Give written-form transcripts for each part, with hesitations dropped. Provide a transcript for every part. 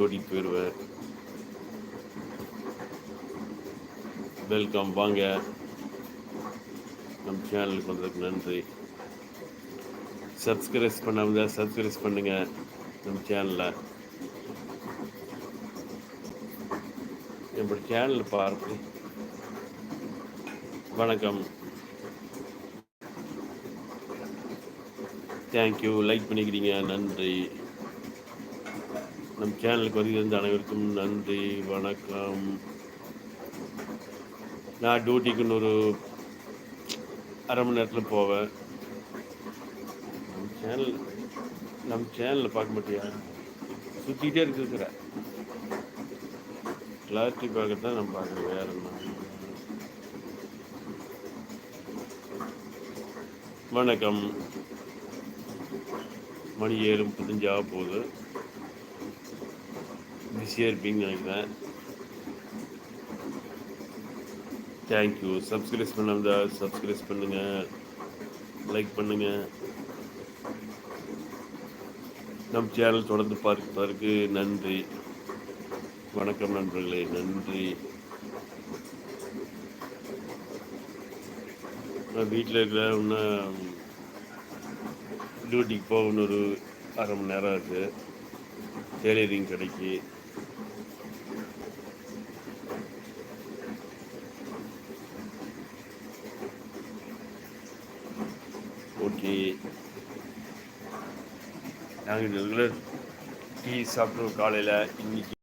ஓட்டிகிட்டு போயிடுவேன். வெல்கம், வாங்க. நம்ம சேனலுக்கு வந்ததுக்கு நன்றி. சப்ஸ்கிரைப் பண்ணாமல் சப்ஸ்கிரைப் பண்ணுங்கள் நம்ம சேனலில். என்னோட சேனலில் பாருங்க. வணக்கம், தேங்க்யூ. லைக் பண்ணிக்கிறீங்க, நன்றி. நம் சேனலுக்கு வருகிறது அனைவருக்கும் நன்றி, வணக்கம். நான் டியூட்டிக்கு இன்னொரு அரை மணி நேரத்தில் போவேன். நம்ம சேனலில் பார்க்க மாட்டியா? சுற்றிக்கிட்டே இருக்கிற கிளாரிட்டி பார்க்கத்தான் நம்ம பார்க்குறேன், வேற என்ன. வணக்கம். மணி 7:35 ஆக போகுது. பிஸியாக இருப்பீங்கன்னு நினைக்கிறேன். தேங்க்யூ. சப்ஸ்கிரைப் பண்ணாமல் சப்ஸ்கிரைப் பண்ணுங்கள், லைக் பண்ணுங்கள். நம் சேனல் தொடர்ந்து பார்ப்பதற்கு நன்றி. வணக்கம் நண்பர்களே, நன்றி. நான் வீட்டில் இருக்கிற இன்னும் டியூட்டிக்கு போக இன்னொரு அரை மணி நேரம் இருக்குது. டெய்லரிங் கடைக்கு. ஓகே, நாங்கள் ரெகுலர் டீ சாப்பிட்றோம் காலையில். இன்னைக்கு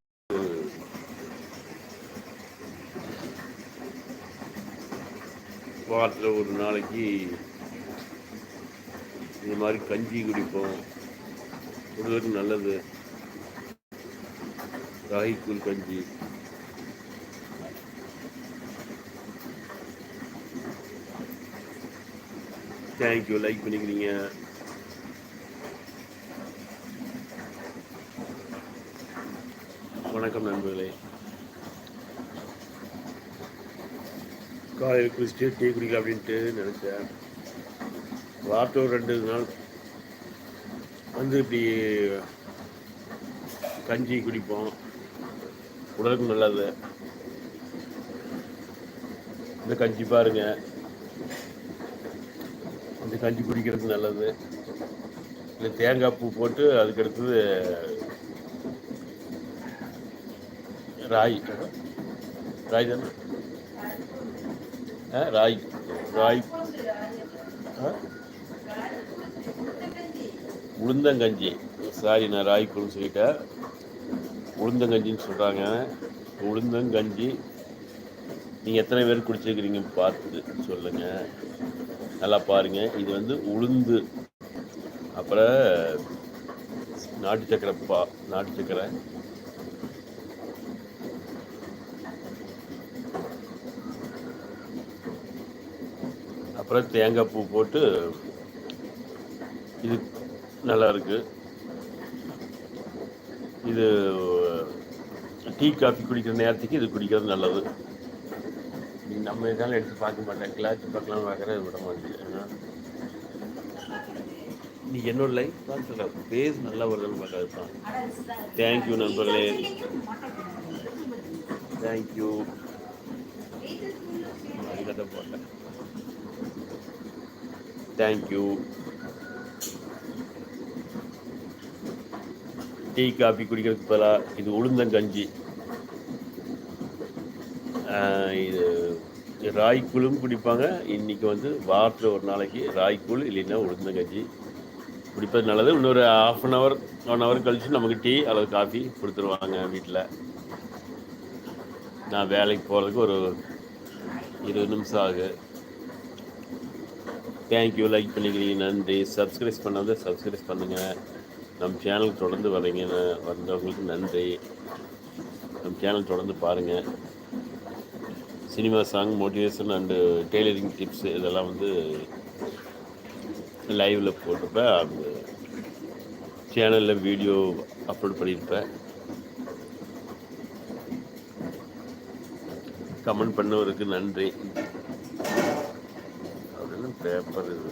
வாரத்தில் ஒரு நாளைக்கு இந்த மாதிரி கஞ்சி குடிப்போம். உடலுக்கு நல்லது. ராகிக்கூழ் கஞ்சி. தேங்க்யூ. லைக் பண்ணிக்கிறீங்க. வணக்கம் நண்பர்களே. காலையில் குளிச்சுட்டு டீ குடிக்கலாம் அப்படின்ட்டு நினச்சேன். வாரத்தில் ஒரு 2 நாள் வந்து இப்படி கஞ்சி குடிப்போம். உடலுக்கு நல்லது. இந்த கஞ்சி பாருங்க, இந்த கஞ்சி குடிக்கிறது நல்லது. இல்லை தேங்காய் பூ போட்டு அதுக்கடுத்தது ராய் தானே, ராய் உளுந்தங்கஞ்சி. சாரி, நான் ராய்க்குன்னு சொல்லிட்டேன். உளுந்தங்கஞ்சின்னு சொல்கிறாங்க. உளுந்தங்கஞ்சி நீங்கள் எத்தனை பேர் குடிச்சிருக்கிறீங்க பார்த்து சொல்லுங்கள். நல்லா பாருங்கள். இது வந்து உளுந்து, அப்புறம் நாட்டு சக்கரை, அப்புறம் தேங்காய் பூ போட்டு இது நல்லா இருக்கு. இது டீ காஃபி குடிக்கிற நேரத்துக்கு இது குடிக்கிறது நல்லது. நம்ம இதெல்லாம் எடுத்து பார்க்க மாட்டேன். கிளாஸ் பார்க்கலாம் பார்க்குறேன், விட மாட்டேன். நீ என்னோட லைஃப் தான் சொல்ல, பேஸ் நல்லா வருதுன்னு பார்க்காது தான். தேங்க்யூ நண்பர்களே, தேங்க்யூ. அதுக்கதை போட்டேன். தேங்க்யூ. டீ காஃபி குடிக்கிறதுக்கு பதிலாக இது உளுந்தங்கஞ்சி. இது ராய்க்கூழும் குடிப்பாங்க. இன்றைக்கி வந்து வாரத்தில் ஒரு நாளைக்கு ராய்க்கூழ் இல்லைன்னா உளுந்தங்கஞ்சி குடிப்பது நல்லது. இன்னொரு 1 ஹவர் கழிச்சு நமக்கு டீ அல்லது காஃபி கொடுத்துருவாங்க வீட்டில். நான் வேலைக்கு போகிறதுக்கு ஒரு 20 நிமிஷம் ஆகுது. தேங்க்யூ. லைக் பண்ணிக்கிறீங்க, நன்றி. சப்ஸ்கிரைப் பண்ணாத சப்ஸ்கிரைப் பண்ணுங்கள். நம்ம சேனலுக்கு தொடர்ந்து வந்தவங்களுக்கு நன்றி. நம்ம சேனல் தொடர்ந்து பாருங்கள். Cinema song, motivation and tailoring tips இதெல்லாம் வந்து லைவில் போட்டிருப்பேன். அந்த சேனலில் வீடியோ அப்லோட் பண்ணியிருப்பேன். கமெண்ட் பண்ணவருக்கு நன்றி. அப்படின்னு பேப்பர் இது